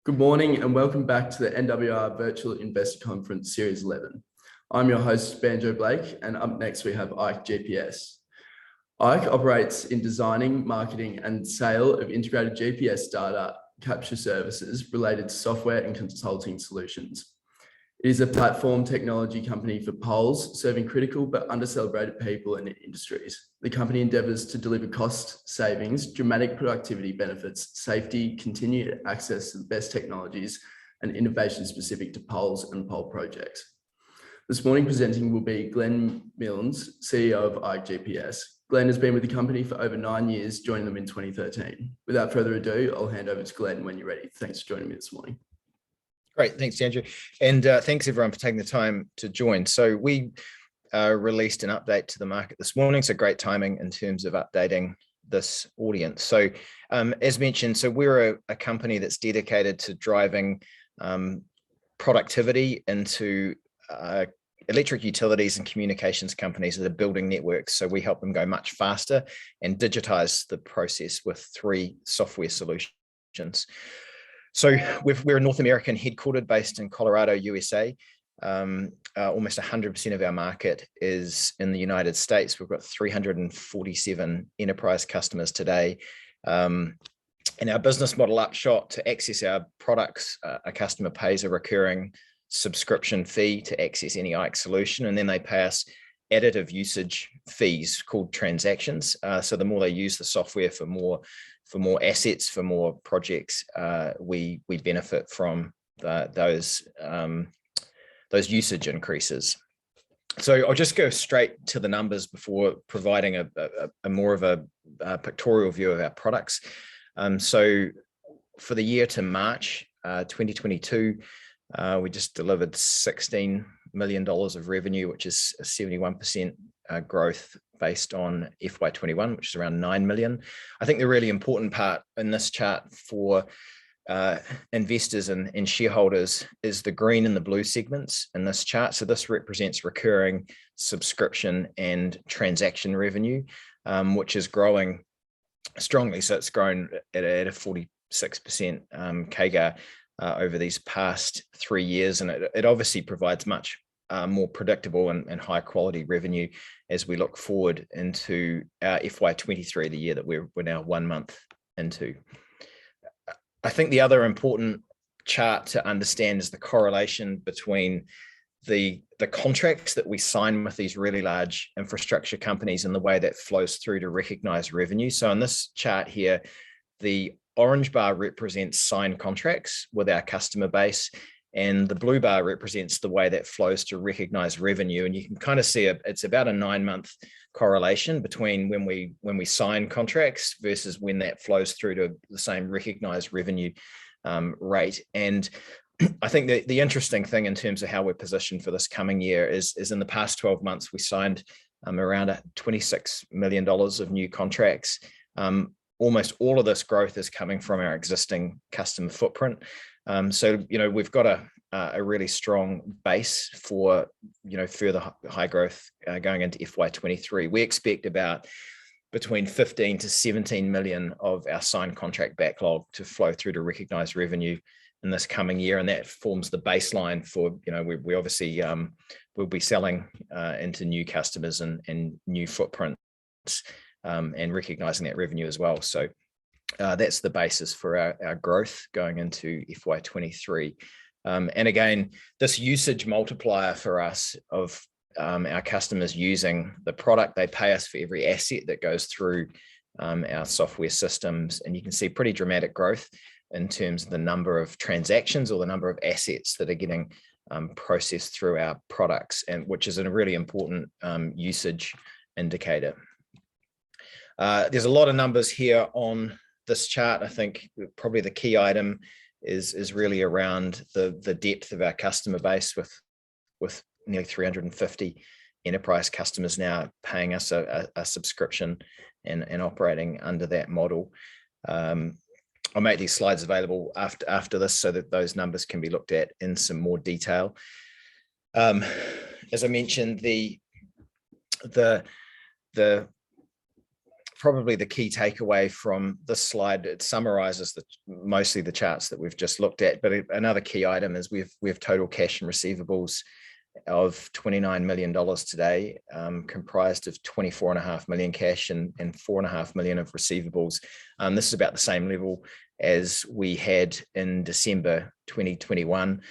Good morning and welcome back to the NWR Virtual Investor Conference Series 11. I'm your host, Banjo Blake, and up next we have ikeGPS. Ike operates in designing, marketing and sale of integrated GPS data capture services related to software and consulting solutions. It is a platform technology company for poles, serving critical but under-celebrated people and industries. The company endeavours to deliver cost savings, dramatic productivity benefits, safety, continued access to the best technologies, and innovation specific to poles and pole projects. This morning presenting will be Glenn Milnes, CEO of ikeGPS. Glenn has been with the company for over 9 years, joining them in 2013. Without further ado, I'll hand over to Glenn when you're ready. Thanks for joining me this morning. Great, thanks, Andrew. And thanks everyone for taking the time to join. So we released an update to the market this morning. So great timing in terms of updating this audience. So as mentioned, so we're a company that's dedicated to driving productivity into electric utilities and communications companies that are building networks. So we help them go much faster and digitize the process with 3 software solutions. So we're a North American headquartered based in Colorado, USA. Almost 100% of our market is in the United States. We've got 347 enterprise customers today. And our business model upshot: to access our products, a customer pays a recurring subscription fee to access any Ike solution, and then they pay us additive usage fees called transactions. So the more they use the software for more assets, for more projects, we benefit from those usage increases. So I'll just go straight to the numbers before providing a more of a pictorial view of our products. So for the year to March 2022, we just delivered $16 million of revenue, which is a 71% growth based on FY21, which is around 9 million. I think the really important part in this chart for investors and shareholders is the green and the blue segments in this chart. So this represents recurring subscription and transaction revenue, which is growing strongly. So it's grown at a 46% CAGR over these past 3 years, and it obviously provides much more predictable and high quality revenue as we look forward into our FY23, the year that we're now 1 month into. I think the other important chart to understand is the correlation between the contracts that we sign with these really large infrastructure companies and the way that flows through to recognize revenue. So in this chart here, the orange bar represents signed contracts with our customer base, and the blue bar represents the way that flows to recognize revenue. And you can kind of see it's about a 9-month correlation between when we sign contracts versus when that flows through to the same recognized revenue rate. And I think the interesting thing in terms of how we're positioned for this coming year is in the past 12 months, we signed around $26 million of new contracts. Almost all of this growth is coming from our existing customer footprint. So, we've got a really strong base for, further high growth going into FY23. We expect about between 15 to 17 million of our signed contract backlog to flow through to recognized revenue in this coming year. And that forms the baseline for, we obviously will be selling into new customers and new footprints and recognizing that revenue as well. So that's the basis for our growth going into FY23. And again, this usage multiplier for us of our customers using the product, they pay us for every asset that goes through our software systems. And you can see pretty dramatic growth in terms of the number of transactions or the number of assets that are getting processed through our products, and which is a really important usage indicator. There's a lot of numbers here on this chart. I think probably the key item is really around the depth of our customer base with nearly 350 enterprise customers now paying us a subscription and operating under that model. I'll make these slides available after this so that those numbers can be looked at in some more detail. As I mentioned, the probably the key takeaway from this slide. It summarizes mostly the charts that we've just looked at, but another key item is we have total cash and receivables of $29 million today, comprised of 24.5 million cash and 4.5 million of receivables. This is about the same level as we had in December 2021.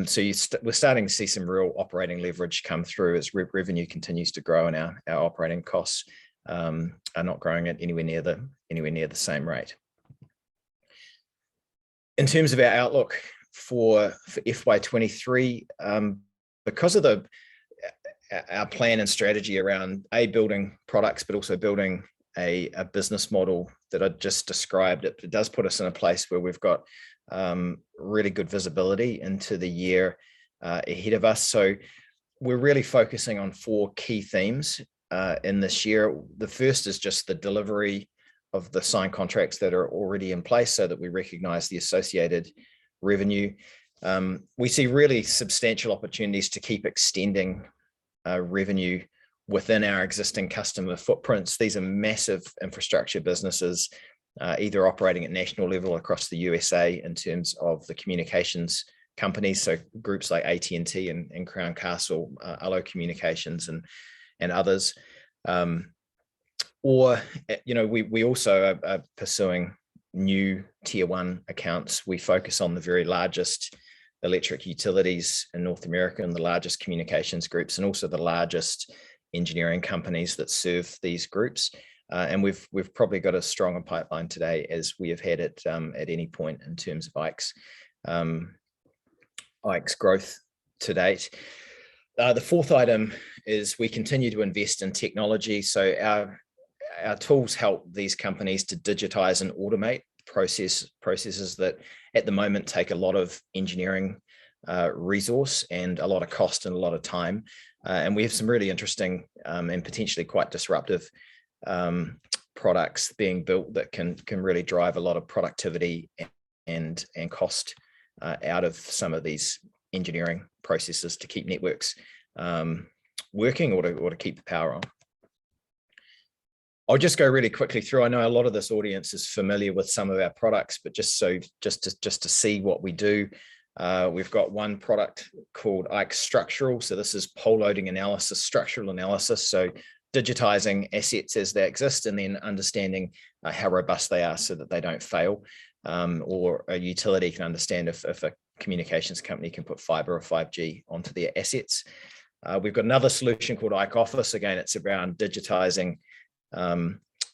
So we're starting to see some real operating leverage come through as revenue continues to grow, and our operating costs are not growing at anywhere near the same rate. In terms of our outlook for FY23, because of our plan and strategy around building products, but also building a business model that I just described, it does put us in a place where we've got really good visibility into the year ahead of us. So we're really focusing on 4 key themes in this year. The first is just the delivery of the signed contracts that are already in place so that we recognize the associated revenue. We see really substantial opportunities to keep extending revenue within our existing customer footprints. These are massive infrastructure businesses, either operating at national level across the USA in terms of the communications companies, so groups like AT&T and Crown Castle, Allo Communications and others. Or, we also are pursuing new tier 1 accounts. We focus on the very largest electric utilities in North America and the largest communications groups, and also the largest engineering companies that serve these groups. And we've probably got a stronger pipeline today as we have had it at any point in terms of ike's growth to date. The fourth item is we continue to invest in technology. So our tools help these companies to digitize and automate processes that at the moment take a lot of engineering resource and a lot of cost and a lot of time. And we have some really interesting and potentially quite disruptive products being built that can really drive a lot of productivity and cost out of some of these engineering processes to keep networks working or to keep the power on. I'll just go really quickly through. I know a lot of this audience is familiar with some of our products, but just to see what we do, we've got one product called Ike Structural. So this is pole loading analysis, structural analysis. So digitizing assets as they exist and then understanding how robust they are so that they don't fail, or a utility can understand if a communications company can put fiber or 5G onto their assets. We've got another solution called Ike Office. Again, it's around digitizing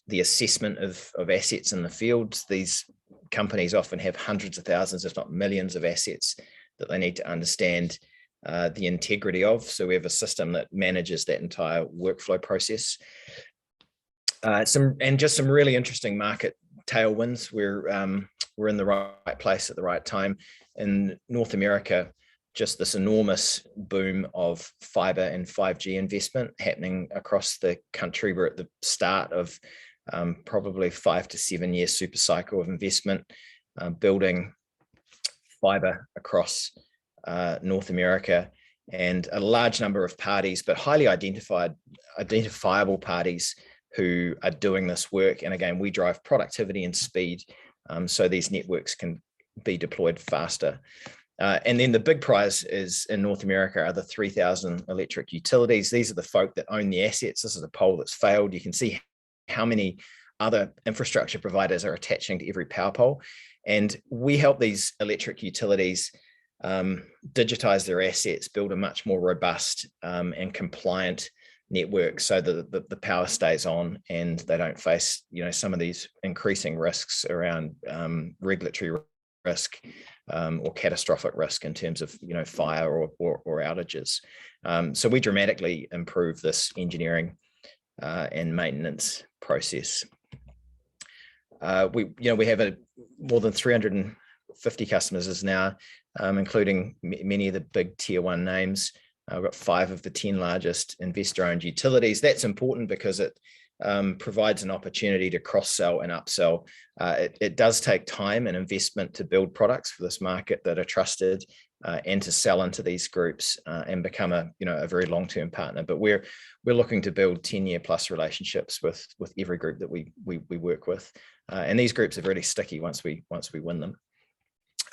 the assessment of assets in the field. These companies often have hundreds of thousands, if not millions of assets that they need to understand the integrity of. So we have a system that manages that entire workflow process. Some really interesting market tailwinds. We're in the right place at the right time. In North America, just this enormous boom of fiber and 5G investment happening across the country. We're at the start of probably 5 to 7 year super cycle of investment, building fiber across North America, and a large number of parties, but highly identifiable parties who are doing this work. And again, we drive productivity and speed so these networks can be deployed faster. And then the big prize is in North America are the 3,000 electric utilities. These are the folk that own the assets. This is a pole that's failed. You can see how many other infrastructure providers are attaching to every power pole. And we help these electric utilities digitize their assets, build a much more robust and compliant network so that the power stays on and they don't face, some of these increasing risks around regulatory risk or catastrophic risk in terms of fire or outages. So we dramatically improve this engineering and maintenance process. We have more than 350 customers now, including many of the big tier 1 names. We've got 5 of the 10 largest investor-owned utilities. That's important because it provides an opportunity to cross-sell and upsell. It does take time and investment to build products for this market that are trusted and to sell into these groups and become a very long-term partner. But we're looking to build 10-year plus relationships with every group that we work with, and these groups are really sticky once we win them.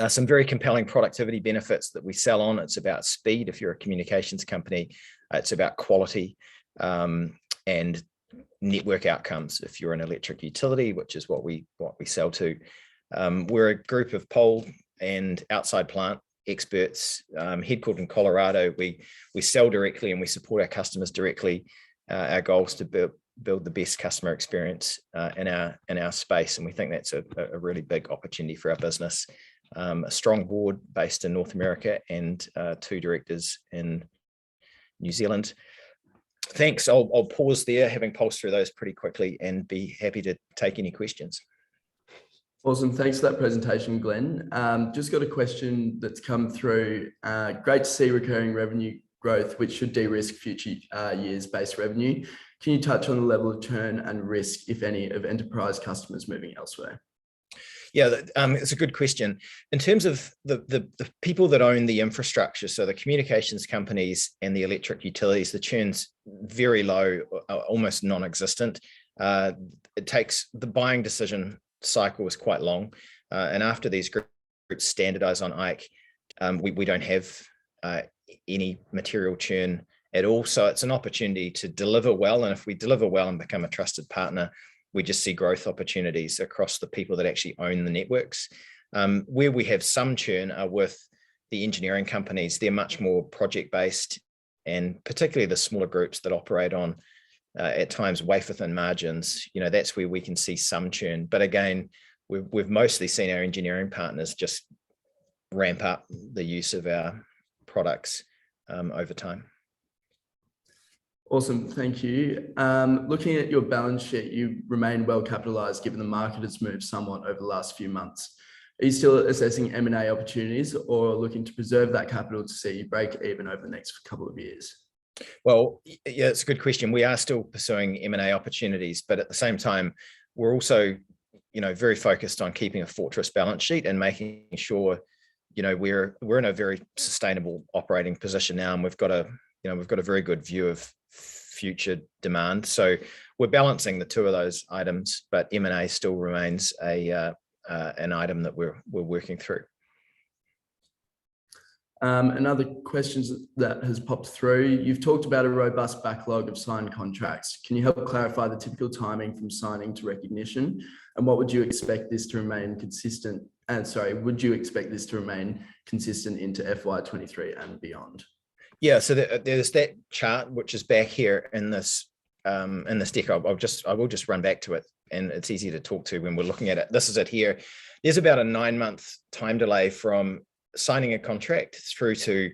Some very compelling productivity benefits that we sell on. It's about speed if you're a communications company. It's about quality and network outcomes if you're an electric utility, which is what we sell to. We're a group of pole and outside plant experts headquartered in Colorado. We sell directly and we support our customers directly. Our goal is to build the best customer experience in our space, and we think that's a really big opportunity for our business. A strong board based in North America and 2 directors in New Zealand. Thanks. I'll pause there, having pulsed through those pretty quickly, and be happy to take any questions. Awesome. Thanks for that presentation, Glenn. Just got a question that's come through. Great to see recurring revenue growth, which should de-risk future years' base revenue. Can you touch on the level of churn and risk, if any, of enterprise customers moving elsewhere? Yeah, it's a good question. In terms of the people that own the infrastructure, so the communications companies and the electric utilities, the churn's very low, almost non-existent. It takes, the buying decision cycle is quite long. And after these groups standardize on IKE, we don't have any material churn at all. So it's an opportunity to deliver well. And if we deliver well and become a trusted partner, we just see growth opportunities across the people that actually own the networks. Where we have some churn are with the engineering companies. They're much more project-based, and particularly the smaller groups that operate on at times wafer-thin margins. That's where we can see some churn. But again, we've mostly seen our engineering partners just ramp up the use of our products over time. Awesome, thank you. Looking at your balance sheet, you remain well capitalized given the market has moved somewhat over the last few months. Are you still assessing M&A opportunities or looking to preserve that capital to see you break even over the next couple of years? Well, yeah, it's a good question. We are still pursuing M&A opportunities, but at the same time, we're also, very focused on keeping a fortress balance sheet and making sure, we're in a very sustainable operating position now, and we've got a very good view of future demand. So we're balancing the two of those items, but M&A still remains an item that we're working through. Another question that has popped through. You've talked about a robust backlog of signed contracts. Can you help clarify the typical timing from signing to recognition? And what would you expect this to remain consistent? Would you expect this to remain consistent into FY23 and beyond? Yeah, so there's that chart which is back here in this deck. I will just run back to it, and it's easy to talk to when we're looking at it. This is it here. There's about a 9-month time delay from signing a contract through to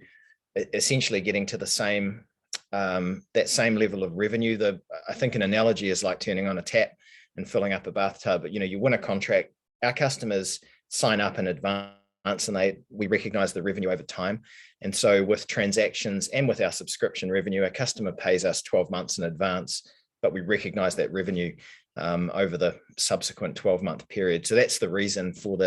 essentially getting to the same that same level of revenue. I think an analogy is like turning on a tap and filling up a bathtub. But you win a contract, our customers sign up in advance, and we recognize the revenue over time. And so with transactions and with our subscription revenue, a customer pays us 12 months in advance, but we recognize that revenue over the subsequent 12-month period. So that's the reason for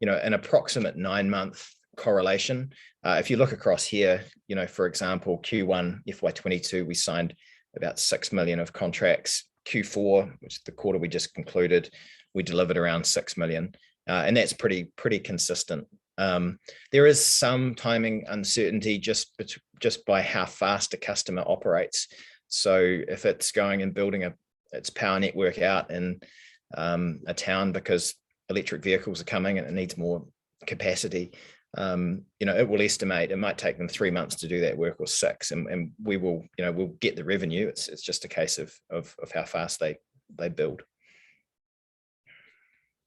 an approximate 9-month correlation. If you look across here, for example, Q1 FY22, we signed about 6 million of contracts. Q4, which is the quarter we just concluded, we delivered around 6 million. And that's pretty consistent. There is some timing uncertainty just by how fast a customer operates. So if it's going and building its power network out in a town because electric vehicles are coming and it needs more capacity, it will estimate it might take them 3 months to do that work, or 6, and we'll get the revenue. It's just a case of how fast they build.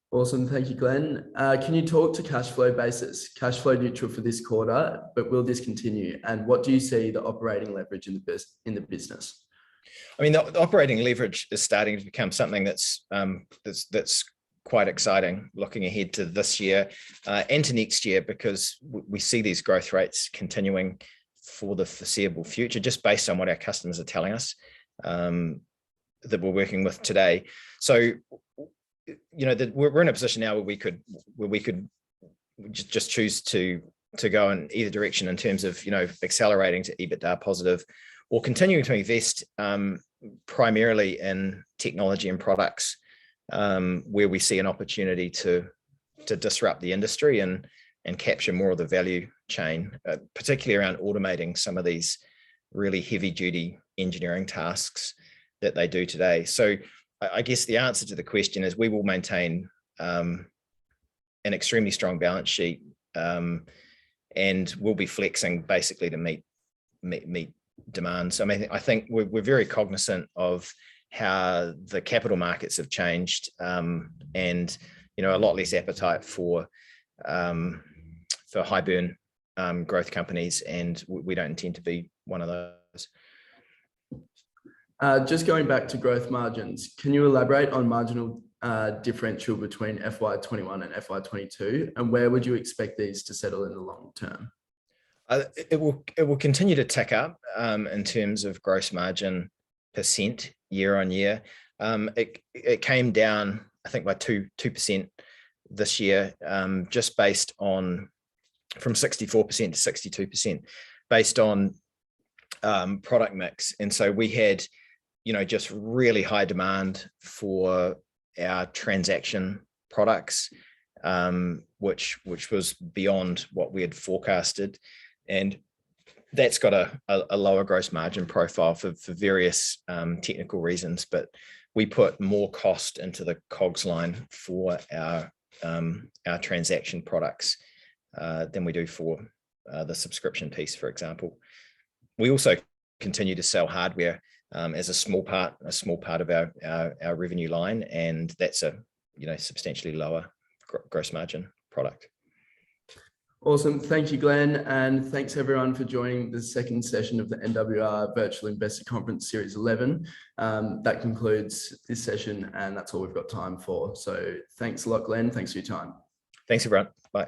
Awesome, thank you, Glenn. Can you talk to cash flow basis? Cash flow neutral for this quarter, but will this continue? And what do you see the operating leverage in the business? I mean, the operating leverage is starting to become something that's quite exciting looking ahead to this year and to next year, because we see these growth rates continuing for the foreseeable future, just based on what our customers are telling us. that we're working with today. So, we're in a position now where we could just choose to go in either direction in terms of, accelerating to EBITDA positive, or continuing to invest primarily in technology and products, where we see an opportunity to disrupt the industry and capture more of the value chain, particularly around automating some of these really heavy duty engineering tasks that they do today. So I guess the answer to the question is we will maintain an extremely strong balance sheet, and we'll be flexing basically to meet demands. I mean, I think we're very cognizant of how the capital markets have changed, and a lot less appetite for high burn growth companies, and we don't intend to be one of those. Just going back to growth margins, can you elaborate on marginal differential between FY21 and FY22, and where would you expect these to settle in the long term? It will continue to tick up in terms of gross margin percent year on year. It came down, I think, by 2% this year, just based on from 64% to 62%, based on product mix. And so we had, just really high demand for our transaction products, which was beyond what we had forecasted. And that's got a lower gross margin profile for various technical reasons, but we put more cost into the COGS line for our transaction products than we do for the subscription piece, for example. We also continue to sell hardware as a small part of our revenue line, and that's a substantially lower gross margin product. Awesome. Thank you, Glenn. And thanks everyone for joining the second session of the NWR Virtual Investor Conference Series 11. That concludes this session, and that's all we've got time for. So thanks a lot, Glenn. Thanks for your time. Thanks, everyone. Bye.